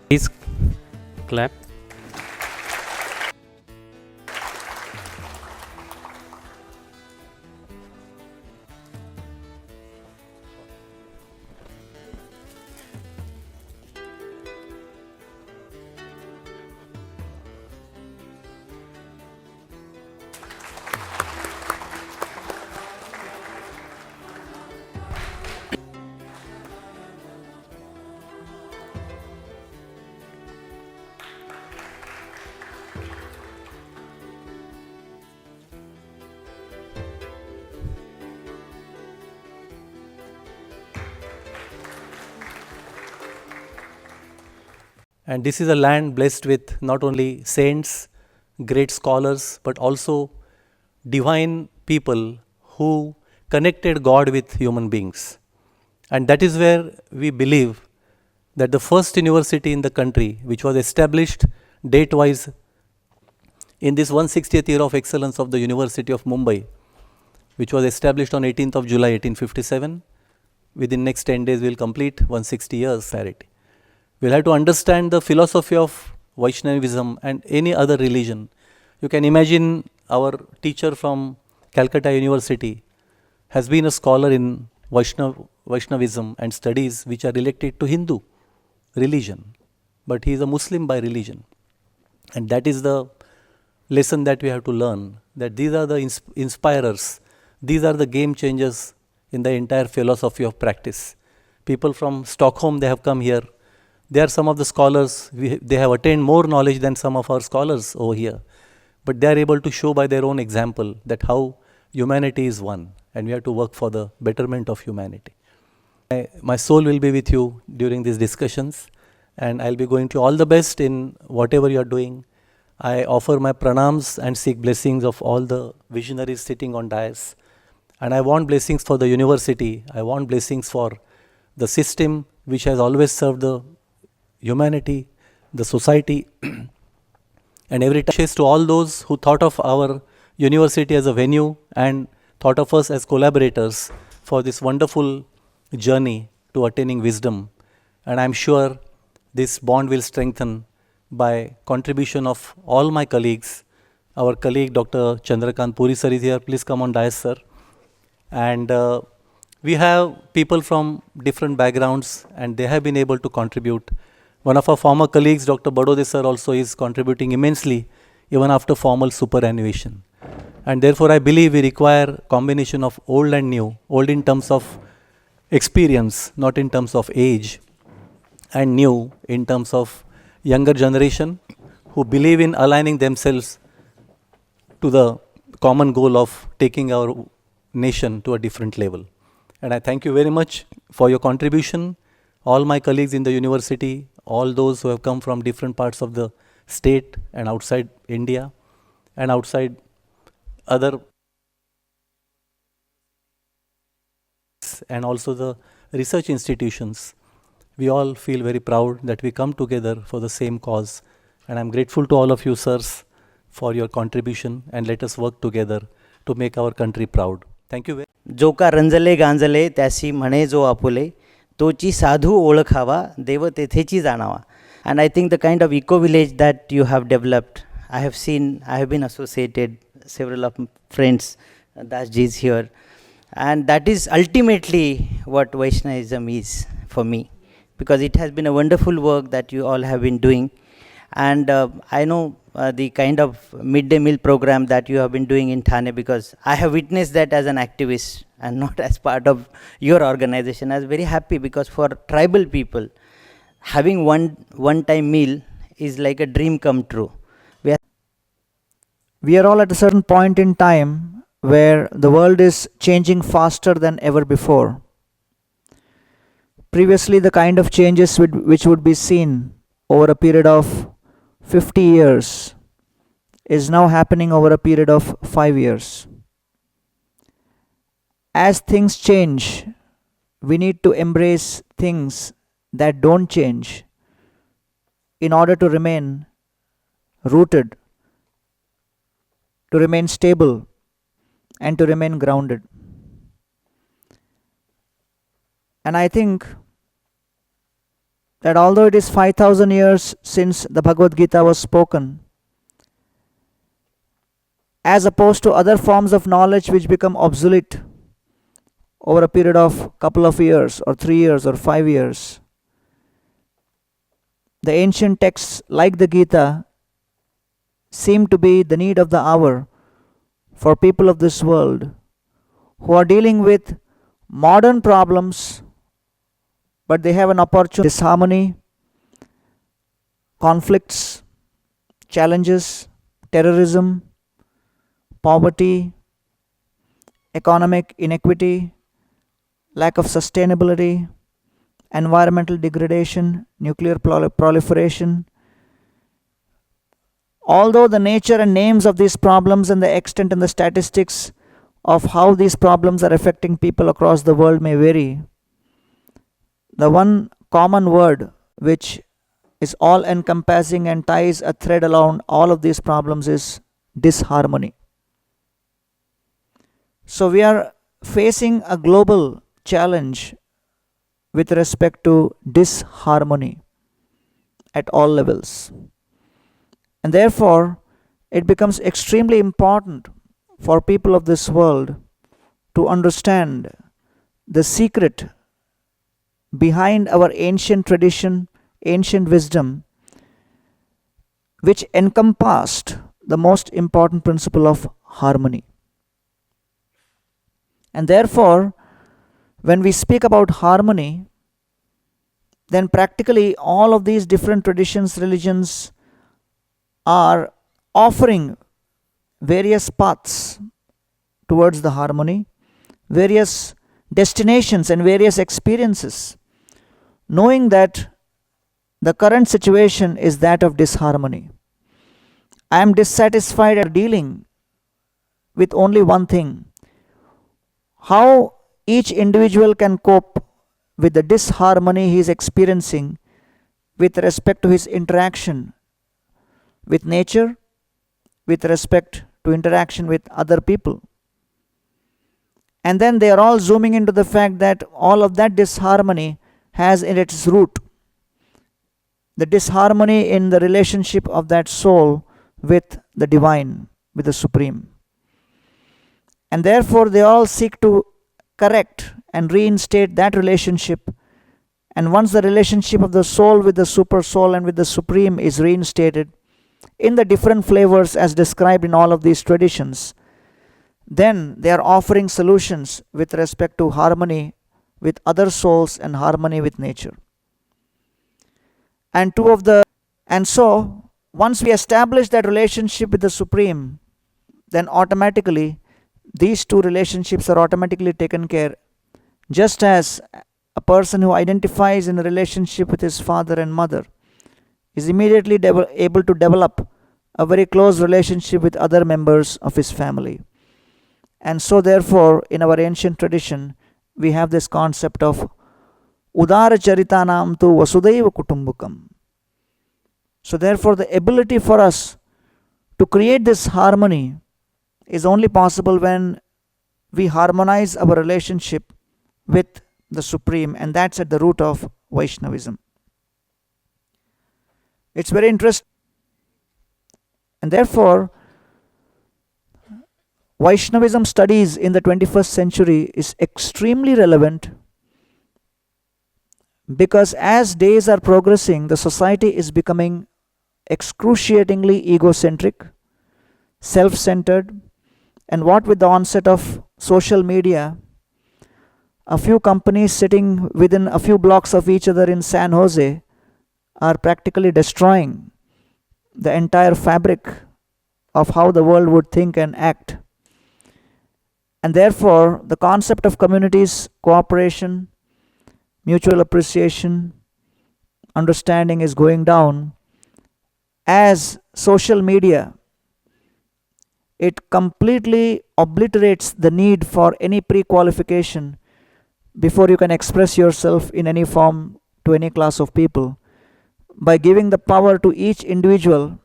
Please clap. And this is a land blessed with not only saints, great scholars, but also divine people who connected God with human beings. And that is where we believe that the first university in the country, which was established date wise in this 160th year of excellence of the University of Mumbai, which was established on 18th of July 1857, within next 10 days we'll complete 160 years charity. We'll have to understand the philosophy of Vaishnavism and any other religion. You can imagine our teacher from Calcutta University has been a scholar in Vaishnavism and studies which are related to Hindu religion, but he is a Muslim by religion. And that is the lesson that we have to learn, that these are the inspirers, these are the game changers in the entire philosophy of practice. People from Stockholm, they have come here. They are some of the scholars, they have attained more knowledge than some of our scholars over here. But they are able to show by their own example that how humanity is one and we have to work for the betterment of humanity. My soul will be with you during these discussions and I'll be going to all the best in whatever you are doing. I offer my pranams and seek blessings of all the visionaries sitting on dais. And I want blessings for the university. I want blessings for the system which has always served the humanity, the society, and every time to all those who thought of our university as a venue and thought of us as collaborators for this wonderful journey to attaining wisdom. And I'm sure this bond will strengthen by contribution of all my colleagues. Our colleague Dr. Chandrakant Puri sir is here. Please come on dais, sir. And we have people from different backgrounds and they have been able to contribute. One of our former colleagues, Dr. Badode sir, also is contributing immensely even after formal superannuation. And therefore, I believe we require combination of old and new, old in terms of experience, not in terms of age, and new in terms of younger generation who believe in aligning themselves to the common goal of taking our nation to a different level. And I thank you very much for your contribution, all my colleagues in the university, all those who have come from different parts of the state and outside India and outside other, and also the research institutions. We all feel very proud that we come together for the same cause. And I'm grateful to all of you, sirs, for your contribution, and let us work together to make our country proud. Thank you very much. जो का रंजले गांजले त्यासी म्हणे जो आपुले तोची साधू ओळखावा देव तेथेची जाणावा. And I think the kind of eco village that you have developed, I have been associated, several of friends, Dasji is here, and that is ultimately what Vaishnavism is for me, because it has been a wonderful work that you all have been doing. And I know the kind of midday meal program that you have been doing in Thane, because I have witnessed that as an activist and not as part of your organization. I was very happy because for tribal people, having one-time meal is like a dream come true. We are all at a certain point in time where the world is changing faster than ever before. Previously, the kind of changes which would be seen over a period of 50 years is now happening over a period of 5 years. As things change, we need to embrace things that don't change in order to remain rooted, to remain stable, and to remain grounded. And I think that although it is 5000 years since the Bhagavad Gita was spoken, as opposed to other forms of knowledge which become obsolete over a period of couple of years or 3 years or 5 years, the ancient texts like the Gita seem to be the need of the hour for people of this world who are dealing with modern problems, but they have an opportunity. Disharmony, conflicts, challenges, terrorism, poverty, economic inequity, lack of sustainability, environmental degradation, nuclear proliferation. Although the nature and names of these problems and the extent and the statistics of how these problems are affecting people across the world may vary, the one common word which is all encompassing and ties a thread along all of these problems is disharmony. So we are facing a global challenge with respect to disharmony at all levels. And therefore, it becomes extremely important for people of this world to understand the secret behind our ancient tradition, ancient wisdom, which encompassed the most important principle of harmony. And therefore, when we speak about harmony, then practically all of these different traditions, religions are offering various paths towards the harmony, various destinations and various experiences, knowing that the current situation is that of disharmony. I am dissatisfied at dealing with only one thing: how each individual can cope with the disharmony he is experiencing with respect to his interaction with nature, with respect to interaction with other people. And then they are all zooming into the fact that all of that disharmony has in its root the disharmony in the relationship of that soul with the divine, with the supreme. And therefore they all seek to correct and reinstate that relationship. And once the relationship of the soul with the super soul and with the supreme is reinstated in the different flavors as described in all of these traditions, then they are offering solutions with respect to harmony with other souls and harmony with nature. And so once we establish that relationship with the supreme, then automatically these two relationships are automatically taken care. Just as a person who identifies in a relationship with his father and mother is immediately able to develop a very close relationship with other members of his family. And so therefore in our ancient tradition we have this concept of Udara Charitanam tu Vasudhaiva Kutumbakam. So therefore the ability for us to create this harmony is only possible when we harmonize our relationship with the Supreme, and that's at the root of Vaishnavism. It's very interesting. And therefore, Vaishnavism studies in the 21st century is extremely relevant, because as days are progressing, the society is becoming excruciatingly egocentric, self-centered, and what with the onset of social media, a few companies sitting within a few blocks of each other in San Jose are practically destroying the entire fabric of how the world would think and act. And therefore, the concept of communities, cooperation, mutual appreciation, understanding is going down, as social media, it completely obliterates the need for any pre-qualification before you can express yourself in any form to any class of people, by giving the power to each individual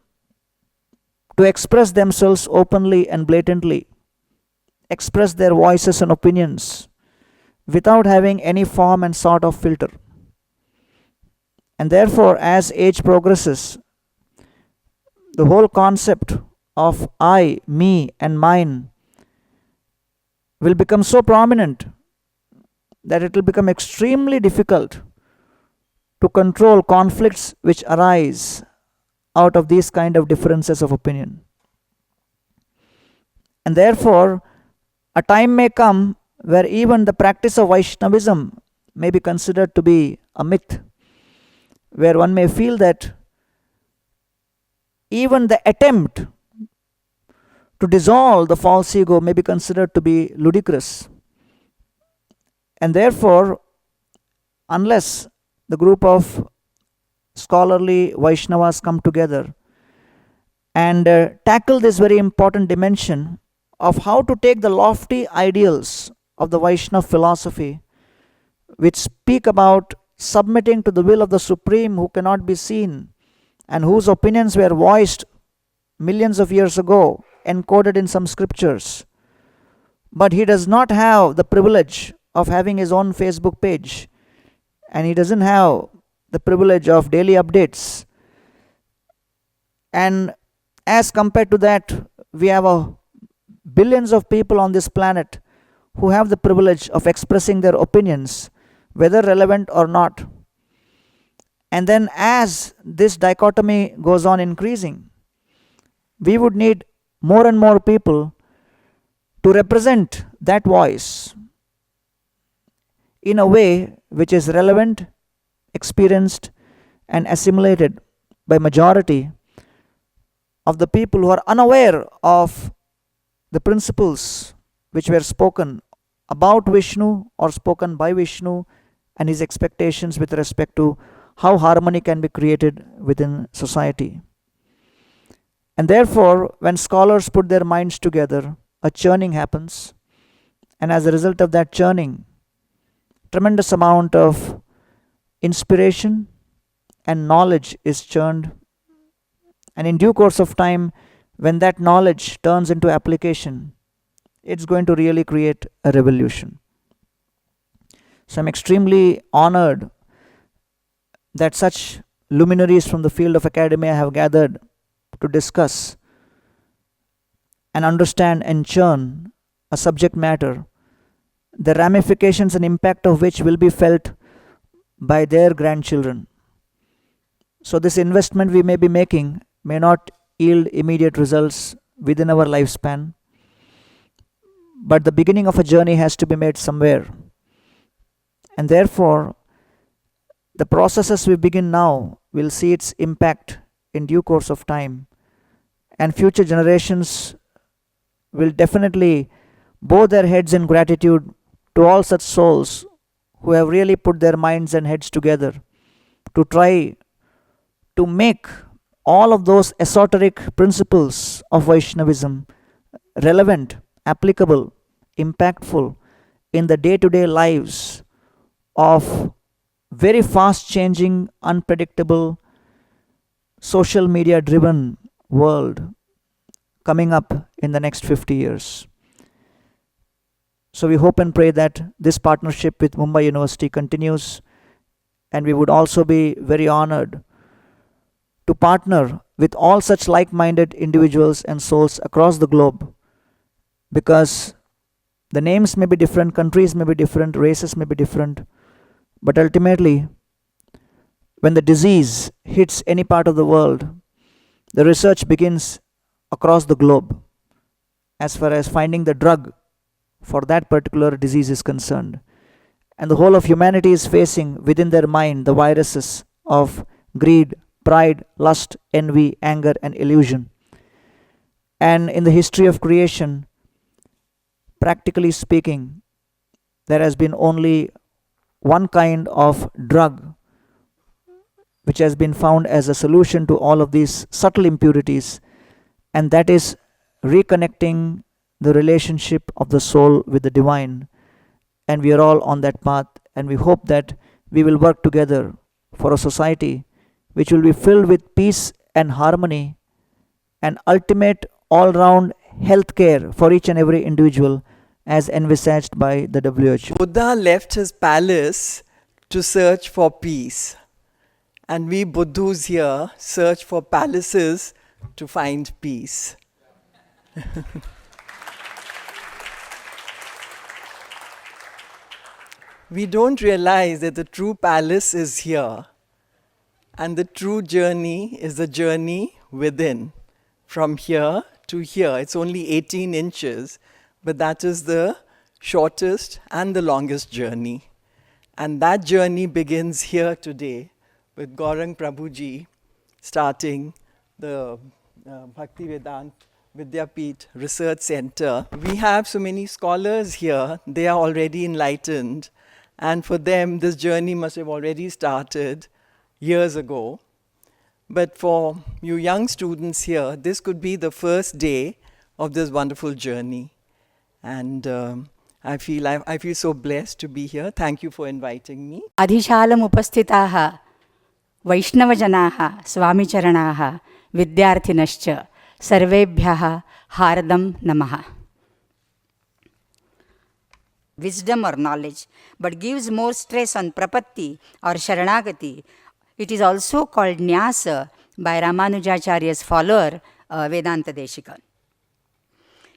to express themselves openly and blatantly, express their voices and opinions without having any form and sort of filter. And therefore, as age progresses, the whole concept of I, me, and mine will become so prominent that it will become extremely difficult to control conflicts which arise out of these kind of differences of opinion. And therefore, a time may come where even the practice of Vaishnavism may be considered to be a myth, where one may feel that even the attempt to dissolve the false ego may be considered to be ludicrous. And therefore, unless the group of scholarly Vaishnavas come together and tackle this very important dimension of how to take the lofty ideals of the Vaishnava philosophy, which speak about submitting to the will of the Supreme who cannot be seen and whose opinions were voiced millions of years ago, encoded in some scriptures. But he does not have the privilege of having his own Facebook page, and he doesn't have the privilege of daily updates. And as compared to that, we have billions of people on this planet who have the privilege of expressing their opinions, whether relevant or not. And then as this dichotomy goes on increasing, we would need more and more people to represent that voice in a way which is relevant, experienced, and assimilated by majority of the people who are unaware of the principles which were spoken about Vishnu or spoken by Vishnu and his expectations with respect to how harmony can be created within society. And therefore, when scholars put their minds together, a churning happens, and as a result of that churning, tremendous amount of inspiration and knowledge is churned. And in due course of time, when that knowledge turns into application, it's going to really create a revolution. So I'm extremely honored that such luminaries from the field of academia have gathered to discuss and understand and churn a subject matter, the ramifications and impact of which will be felt by their grandchildren. So this investment we may be making may not yield immediate results within our lifespan, but the beginning of a journey has to be made somewhere. And therefore, the processes we begin now will see its impact in due course of time, and future generations will definitely bow their heads in gratitude to all such souls who have really put their minds and heads together to try to make all of those esoteric principles of Vaishnavism relevant, applicable, impactful in the day-to-day lives of very fast changing, unpredictable, social media driven world coming up in the next 50 years. So we hope and pray that this partnership with Mumbai University continues, and we would also be very honored to partner with all such like-minded individuals and souls across the globe, because the names may be different, countries may be different, races may be different, but ultimately, when the disease hits any part of the world, the research begins across the globe as far as finding the drug for that particular disease is concerned. And the whole of humanity is facing within their mind the viruses of greed, pride, lust, envy, anger, and illusion. And in the history of creation, practically speaking, there has been only one kind of drug which has been found as a solution to all of these subtle impurities, and that is reconnecting the relationship of the soul with the divine. And we are all on that path, and we hope that we will work together for a society which will be filled with peace and harmony and ultimate all-round health care for each and every individual as envisaged by the WHO. Buddha left his palace to search for peace, And we Buddhus here search for palaces to find peace. We don't realize that the true palace is here, and the true journey is the journey within, from here to here. It's only 18 inches, but that is the shortest and the longest journey. And that journey begins here today with Gaurang Prabhuji starting the Bhaktivedanta Vidyapith Research Center. We have so many scholars here, they are already enlightened, and for them this journey must have already started years ago. But for you young students here, this could be the first day of this wonderful journey. And I feel so blessed to be here. Thank you for inviting me. अधिशालम् उपस्थिताः वैष्णवजनाः स्वामिचरणाः विद्यार्थिनश्च सर्वेभ्यः हार्दं नमः. Wisdom or knowledge, but gives more stress on prapatti or sharanagati. It is also called Nyasa by Ramanujacharya's follower, Vedanta Deshika.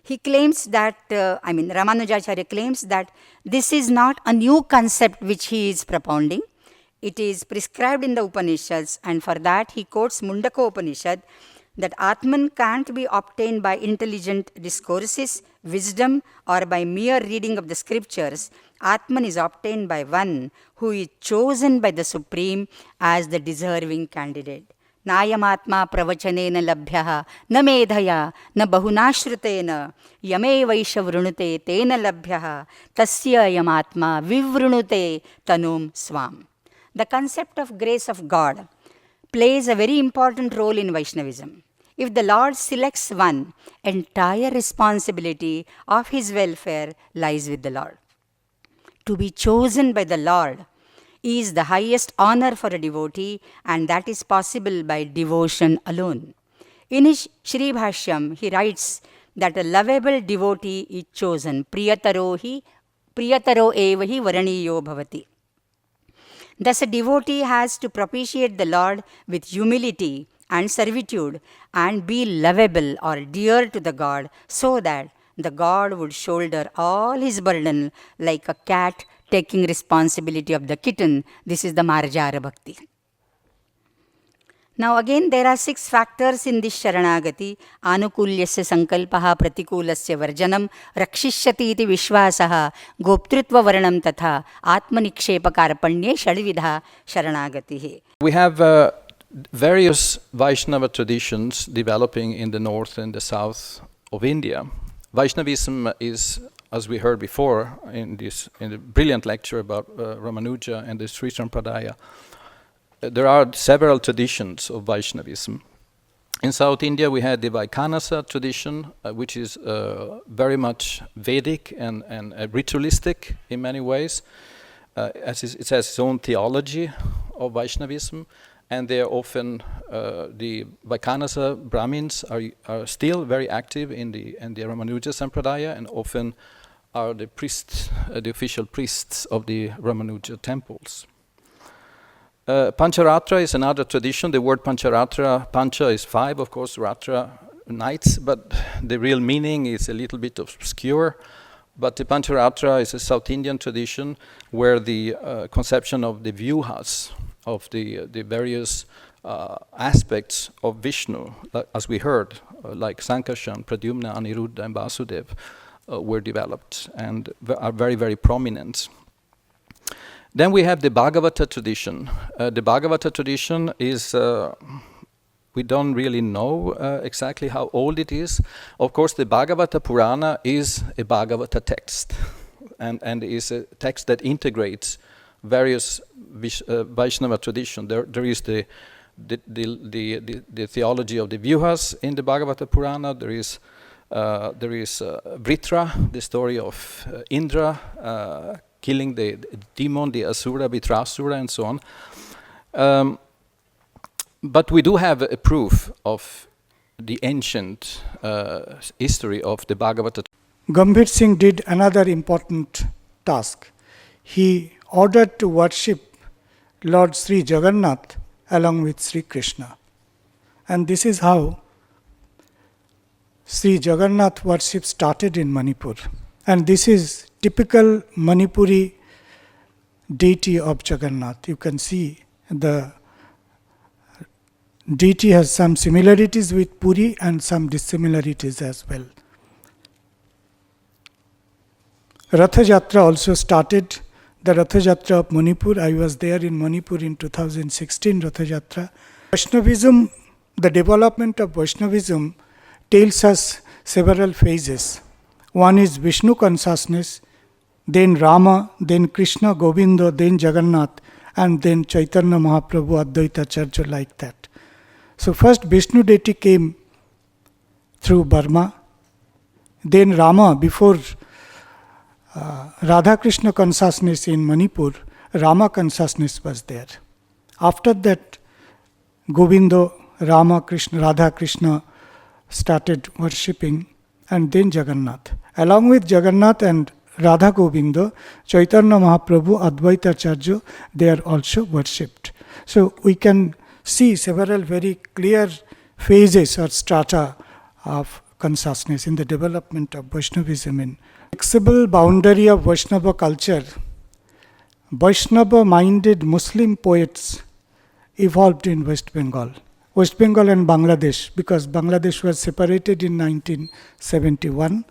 He claims that, Ramanujacharya claims that this is not a new concept which he is propounding. It is prescribed in the Upanishads, and for that he quotes Mundaka Upanishad that Atman can't be obtained by intelligent discourses, wisdom, or by mere reading of the scriptures. Atman is obtained by one who is chosen by the Supreme as the deserving candidate. Nayamatma pravachanena labhyah na medhaya na bahunashrutena yame vaisha vrunute tena labhyah tasya yamatma vivrunute tanum swam. The concept of grace of God plays a very important role in Vaishnavism. If the Lord selects one, entire responsibility of his welfare lies with the Lord. To be chosen by the Lord is the highest honor for a devotee, and that is possible by devotion alone. In his Shri Bhashyam, he writes that a lovable devotee is chosen. Priyataro eva hi varaniyo bhavati. Thus, a devotee has to propitiate the Lord with humility and servitude and be lovable or dear to the God, so that the God would shoulder all his burden like a cat taking responsibility of the kitten. This is the Marjara Bhakti. Now again, there are 6 factors in this Sharanagati. Anukulyasya sankalpaha pratikulasya varjanam rakshishyati iti vishwasaha goptrutva varanam tatha atmanikshepa karpanye shadvidha Sharanagatihi. We have various Vaishnava traditions developing in the north and the south of India. Vaishnavism is, as we heard before in the brilliant lecture about Ramanuja and the Sri Sampradaya, there are several traditions of Vaishnavism. In South India we had the Vaikhanasa tradition, which is very much Vedic and ritualistic in many ways. It has its own theology of Vaishnavism, and they are often the Vaikhanasa Brahmins are still very active in the Ramanuja Sampradaya, and often are the priests, the official priests of the Ramanuja temples. Pancharatra is another tradition. The word Pancharatra, Pancha is 5, of course, Ratra, nights, but the real meaning is a little bit obscure. But the Pancharatra is a South Indian tradition where the conception of the vyuhas, of the various aspects of Vishnu, as we heard, like Sankarshan, Pradyumna, Aniruddha, and Vasudeva, were developed and are very, very prominent. Then we have the Bhagavata tradition. The Bhagavata tradition is, we don't really know exactly how old it is. Of course, the Bhagavata Purana is a Bhagavata text, and is a text that integrates various Vaishnava tradition. There is the theology of the Vyuhas in the Bhagavata Purana. There is Vritra, the story of Indra killing the demon, the Asura, Vitrasura, and so on. But we do have a proof of the ancient history of the Bhagavata. Gambhir Singh did another important task. He ordered to worship Lord Sri Jagannath along with Sri Krishna. And this is how Sri Jagannath worship started in Manipur. And this is typical Manipuri deity of Jagannath. You can see the deity has some similarities with Puri and some dissimilarities as well. Ratha Jatra also started. The Ratha Jatra of Manipur, I was there in Manipur in 2016, Ratha Jatra. Vaishnavism, the development of Vaishnavism tells us several phases. One is Vishnu consciousness, then Rama, then Krishna, Govinda, then Jagannath, and then Chaitanya Mahaprabhu, Advaita Acharya, like that. So first Vishnu deity came through Burma, then Rama, before Radha Krishna consciousness in Manipur, Rama consciousness was there. After that, Govinda, Rama, Krishna, Radha Krishna started worshipping, and then Jagannath. Along with Jagannath and Radha Govinda, Chaitanya Mahaprabhu, Advaita Acharya, they are also worshipped. So we can see several very clear phases or strata of consciousness in the development of Vaishnavism. In flexible boundary of Vaishnava culture, Vaishnava-minded Muslim poets evolved in West Bengal. West Bengal and Bangladesh, because Bangladesh was separated in 1971.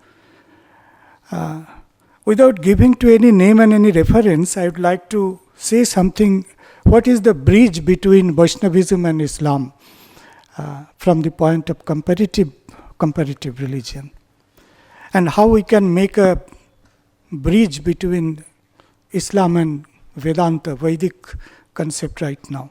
Without giving to any name and any reference, I would like to say something. What is the bridge between Vaishnavism and Islam from the point of comparative religion? And how we can make a bridge between Islam and Vedanta, Vedic concept right now.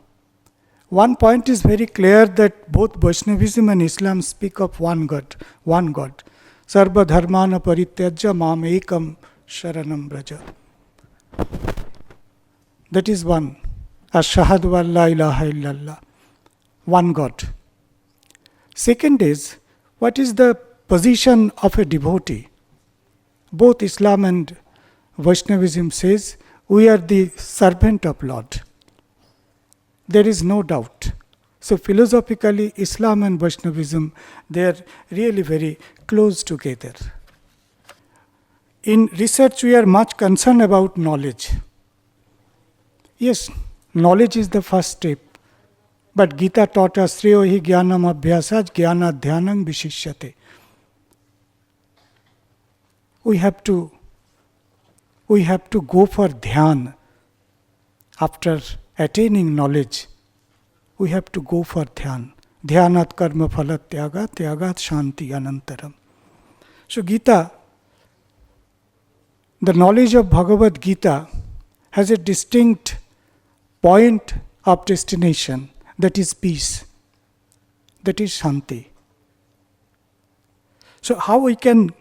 One point is very clear, that both Vaishnavism and Islam speak of one God. Sarva dharmana parityajya mam ekam sharanam braja. That is one. Ashhadu an la ilaha illallah. One God. Second is, what is the position of a devotee? Both Islam and Vaishnavism says, we are the servant of Lord. There is no doubt. So philosophically, Islam and Vaishnavism, they are really very close together. In research, we are much concerned about knowledge. Yes, knowledge is the first step. But Gita taught us, Sreyo hi jnanam abhyasaj jnana dhyanam vishishyate. We have to go for dhyan. After attaining knowledge, we have to go for dhyan. Dhyanat karma phalat tyaga, tyagat shanti anantaram. So Gita, the knowledge of Bhagavad Gita has a distinct point of destination, that is peace, that is shanti. So how we can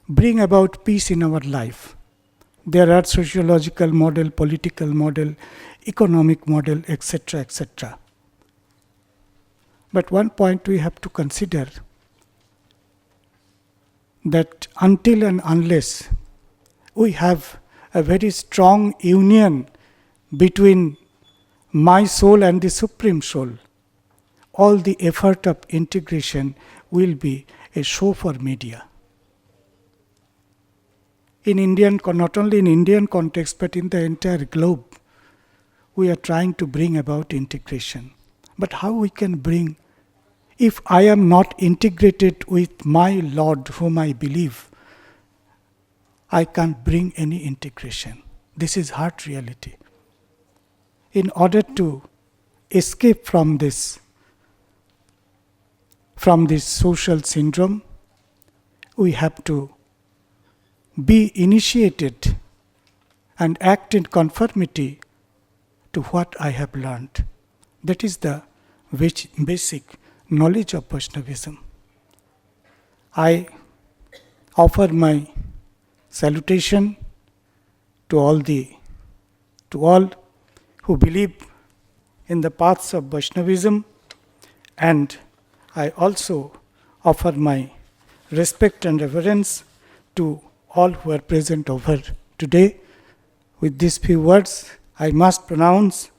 bring about peace in our life? There are sociological model, political model, economic model, etc., etc. But one point we have to consider, that until and unless we have a very strong union between my soul and the Supreme Soul, all the effort of integration will be a show for media. In Indian, not only in Indian context, but in the entire globe, we are trying to bring about integration. But how we can bring, if I am not integrated with my Lord whom I believe, I can't bring any integration. This is hard reality. In order to escape from this social syndrome, we have to be initiated and act in conformity to what I have learned. That is the basic knowledge of Vaishnavism. I offer my salutation to all who believe in the paths of Vaishnavism, and I also offer my respect and reverence to all who are present over today. With these few words, I must pronounce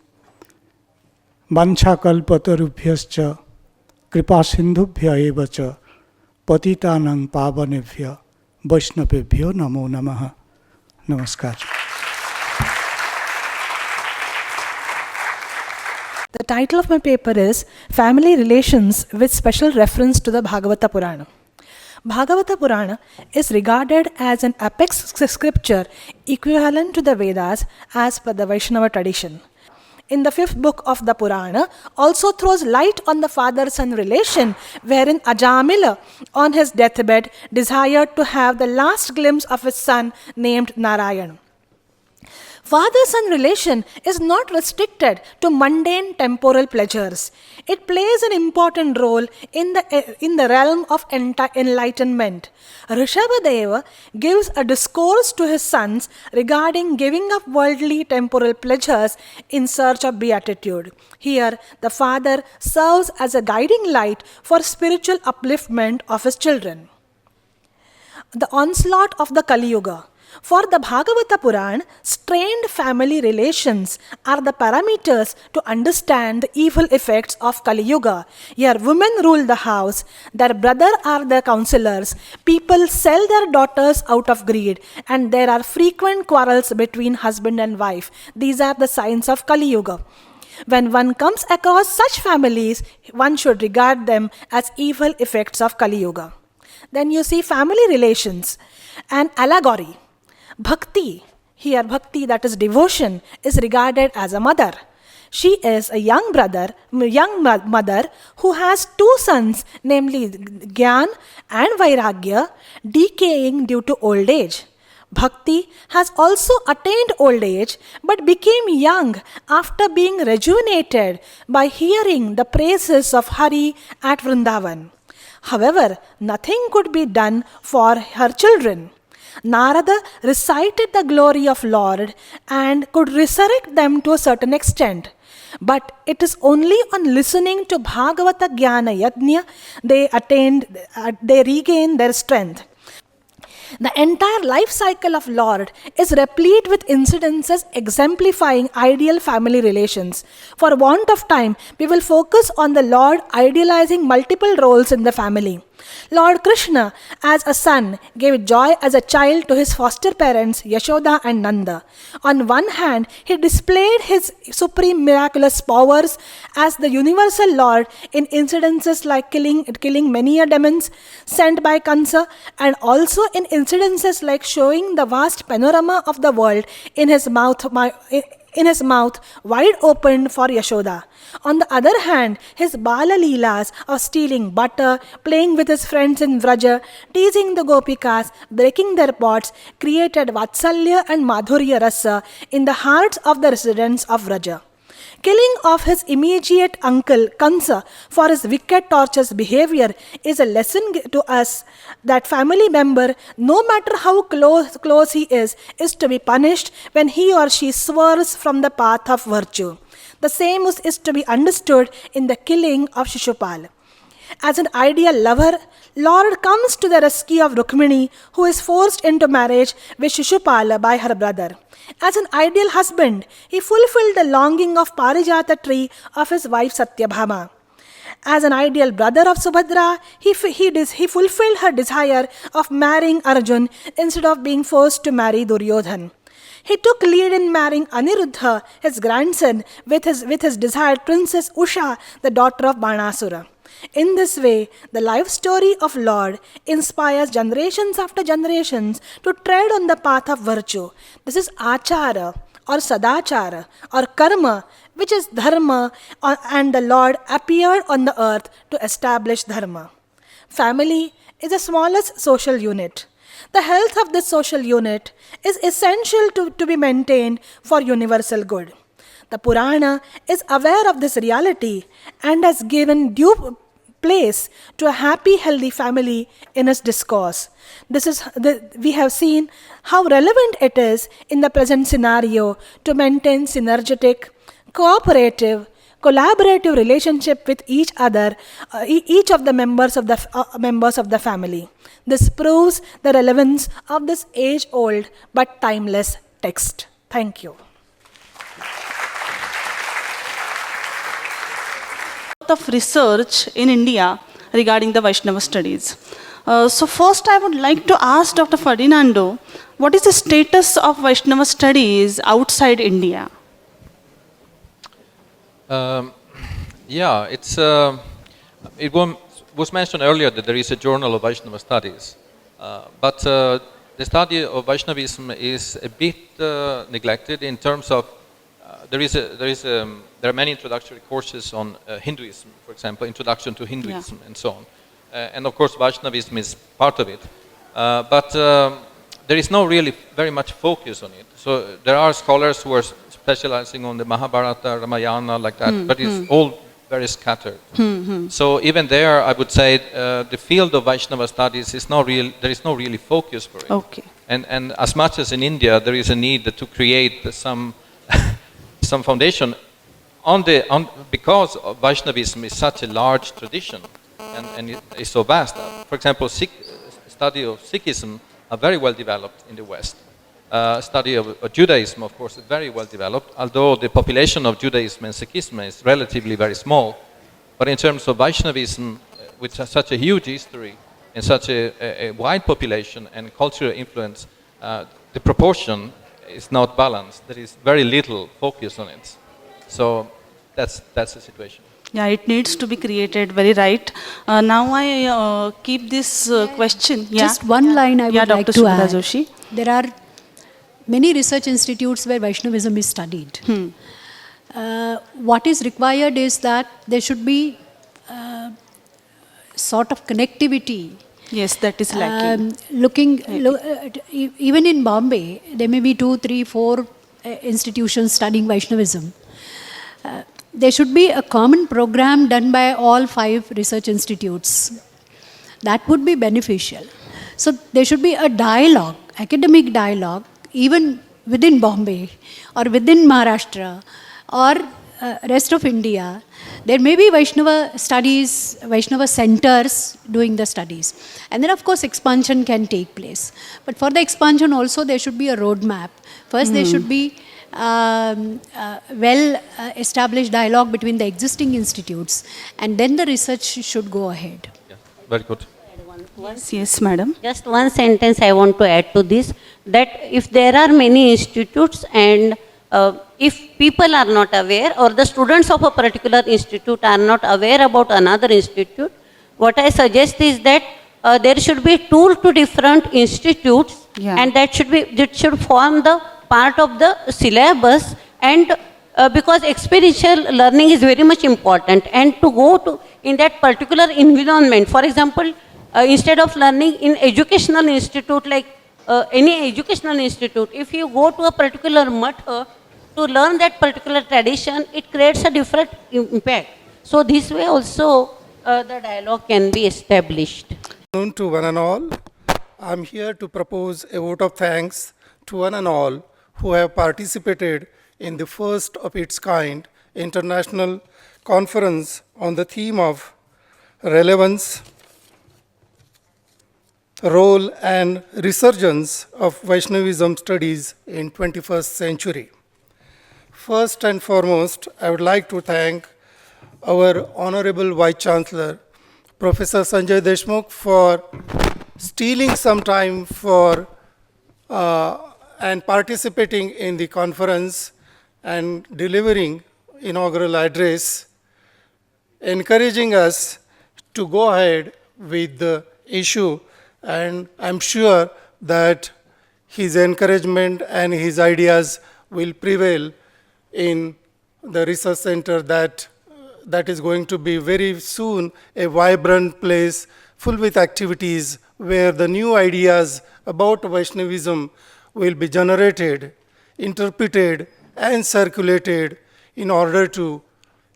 वाञ्छाकल्पतरुभ्यश्च कृपासिन्धुभ्य एव च पतितानां पावनेभ्य वैष्णवेभ्यो नमो नमः. Namaskar. The title of my paper is Family Relations with Special Reference to the Bhagavata Purana. Bhagavata Purana is regarded as an apex scripture equivalent to the Vedas as per the Vaishnava tradition. In the 5th book of the Purana also throws light on the father-son relation, wherein Ajamila on his deathbed desired to have the last glimpse of his son named Narayan. Father-son relation is not restricted to mundane temporal pleasures. It plays an important role in the realm of enlightenment. Rishabhadeva gives a discourse to his sons regarding giving up worldly temporal pleasures in search of beatitude. Here, the father serves as a guiding light for spiritual upliftment of his children. The onslaught of the Kali Yuga. For the Bhagavata Purana, strained family relations are the parameters to understand the evil effects of Kali Yuga. Here, women rule the house, their brother are the counselors, people sell their daughters out of greed, and there are frequent quarrels between husband and wife. These are the signs of Kali Yuga. When one comes across such families, one should regard them as evil effects of Kali Yuga. Then you see family relations, an allegory. Bhakti, here bhakti, that is devotion, is regarded as a mother. She is a young mother who has 2 sons, namely Gyan and Vairagya, decaying due to old age. Bhakti has also attained old age but became young after being rejuvenated by hearing the praises of Hari at Vrindavan. However, nothing could be done for her children. Narada recited the glory of Lord and could resurrect them to a certain extent. But it is only on listening to Bhagavata Jnana Yajna they regain their strength. The entire life cycle of Lord is replete with incidences exemplifying ideal family relations. For want of time, we will focus on the Lord idealizing multiple roles in the family. Lord Krishna, as a son, gave joy as a child to his foster parents Yashoda and Nanda. On one hand, he displayed his supreme miraculous powers as the universal Lord in incidences like killing many demons sent by Kansa, and also in incidences like showing the vast panorama of the world in his mouth wide open for Yashoda. On the other hand, his Bala Leelas of stealing butter, playing with his friends in Vraja, teasing the Gopikas, breaking their pots, created Vatsalya and Madhurya Rasa in the hearts of the residents of Vraja. Killing of his immediate uncle Kansa for his wicked torturous behavior is a lesson to us that family member, no matter how close he is to be punished when he or she swerves from the path of virtue. The same is to be understood in the killing of Shishupal. As an ideal lover, Lord comes to the rescue of Rukmini, who is forced into marriage with Shishupala by her brother. As an ideal husband, he fulfilled the longing of Parijata tree of his wife Satyabhama. As an ideal brother of Subhadra, he fulfilled her desire of marrying Arjun instead of being forced to marry Duryodhan. He took lead in marrying Aniruddha, his grandson, with his desired princess Usha, the daughter of Banasura. In this way, the life story of Lord inspires generations after generations to tread on the path of virtue. This is Achara or Sadachara or Karma, which is Dharma, and the Lord appeared on the earth to establish Dharma. Family is the smallest social unit. The health of this social unit is essential to be maintained for universal good. The Purana is aware of this reality and has given due place to a happy, healthy family in its discourse. We have seen how relevant it is in the present scenario to maintain synergetic, cooperative, collaborative relationship with each other, each of the members of the family. This proves the relevance of this age-old but timeless text. Thank you. of research in India regarding the Vaishnava studies. So first I would like to ask Dr. Ferdinando, what is the status of Vaishnava studies outside India? Yeah, it was mentioned earlier that there is a journal of Vaishnava studies, but the study of Vaishnavism is a bit neglected in terms of there are many introductory courses on Hinduism, for example, Introduction to Hinduism, and so on. And of course, Vaishnavism is part of it. But there is no really very much focus on it. So there are scholars who are specializing on the Mahabharata, Ramayana, like that, but it's all very scattered. So even there, I would say the field of Vaishnava studies is there is no really focus for it. Okay. And as much as in India, there is a need to create some foundation because Vaishnavism is such a large tradition and it is so vast. For example, study of Sikhism are very well developed in the West. Study of Judaism, of course, is very well developed, although the population of Judaism and Sikhism is relatively very small. But in terms of Vaishnavism, which has such a huge history and such a wide population and cultural influence, the proportion is not balanced. There is very little focus on it. So that's the situation. Yeah, it needs to be created, very right. Now I keep this question. Just one line I would like Dr. to add. Joshi. There are many research institutes where Vaishnavism is studied. What is required is that there should be sort of connectivity. Yes, that is lacking. Even in Bombay, there may be 2, 3, 4 institutions studying Vaishnavism. There should be a common program done by all 5 research institutes. That would be beneficial. So there should be a dialogue, academic dialogue, even within Bombay or within Maharashtra or rest of India. There may be Vaishnava studies, Vaishnava centers doing the studies. And then of course expansion can take place. But for the expansion also there should be a roadmap. First there should be established dialogue between the existing institutes, and then the research should go ahead. Yeah, very good. Yes, madam. Just one sentence I want to add to this, that if there are many institutes and if people are not aware or the students of a particular institute are not aware about another institute, what I suggest is that there should be 2 to different institutes, and that should form the part of the syllabus, and because experiential learning is very much important, and to go to in that particular environment, for example, instead of learning in educational institute like any educational institute, if you go to a particular math to learn that particular tradition, it creates a different impact. So this way also the dialogue can be established. Good afternoon to one and all. I am here to propose a vote of thanks to one and all who have participated in the first of its kind international conference on the theme of relevance, role and resurgence of Vaishnavism studies in 21st century. First and foremost, I would like to thank our Honorable Vice Chancellor, Professor Sanjay Deshmukh, for stealing some time for and participating in the conference and delivering inaugural address, encouraging us to go ahead with the issue, and I'm sure that his encouragement and his ideas will prevail in the research center that is going to be very soon a vibrant place full with activities where the new ideas about Vaishnavism will be generated, interpreted, and circulated in order to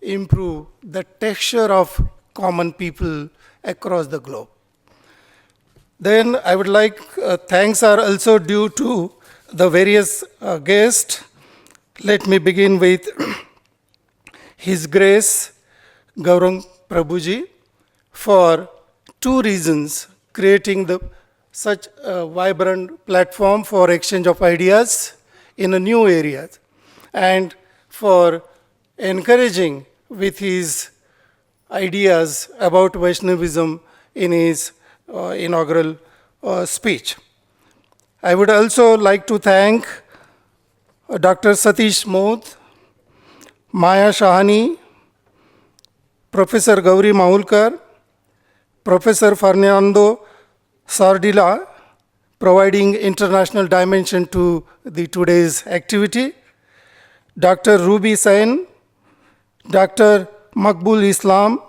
improve the texture of common people across the globe. Then I would like, thanks are also due to the various guests. Let me begin with His Grace Gaurang Prabhuji for 2 reasons: creating such a vibrant platform for exchange of ideas in a new area, and for encouraging with his ideas about Vaishnavism in his inaugural speech. I would also like to thank Dr. Satish Moth, Maya Shahani, Professor Gauri Mahulkar, Professor Fernando Sardilla, providing international dimension to the today's activity, Dr. Ruby Sain, Dr. Makbul Islam,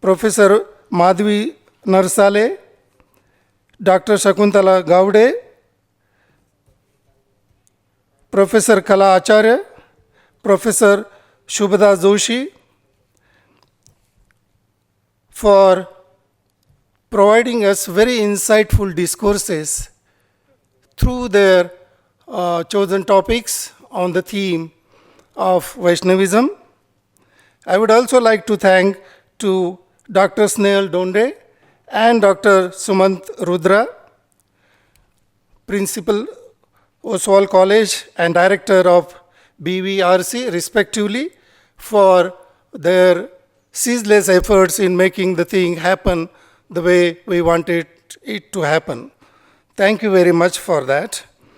Professor Madhvi Narsale, Dr. Shakuntala Gaude, Professor Kala Acharya, Professor Shubhada Joshi, for providing us very insightful discourses through their chosen topics on the theme of Vaishnavism. I would also like to thank to Dr. Snehal Donde and Dr. Sumant Rudra, Principal Oswal College and Director of BVRC, respectively, for their ceaseless efforts in making the thing happen the way we wanted it to happen. Thank you very much for that.